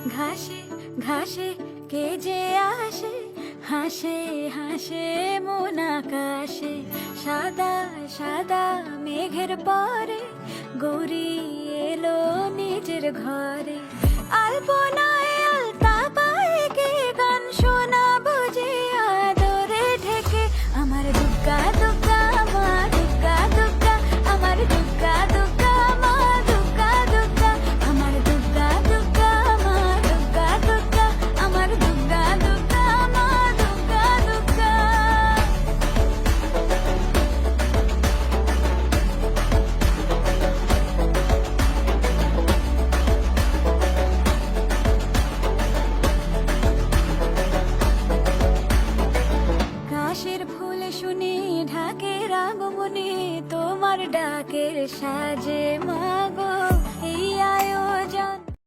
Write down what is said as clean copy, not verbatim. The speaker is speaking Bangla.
ঘাসে ঘাসে কে যে আসে, হাসে হাসে মন আকাশে। সাদা সাদা মেঘের পরে গৌরী এলো নিজের ঘরে। আলপনায়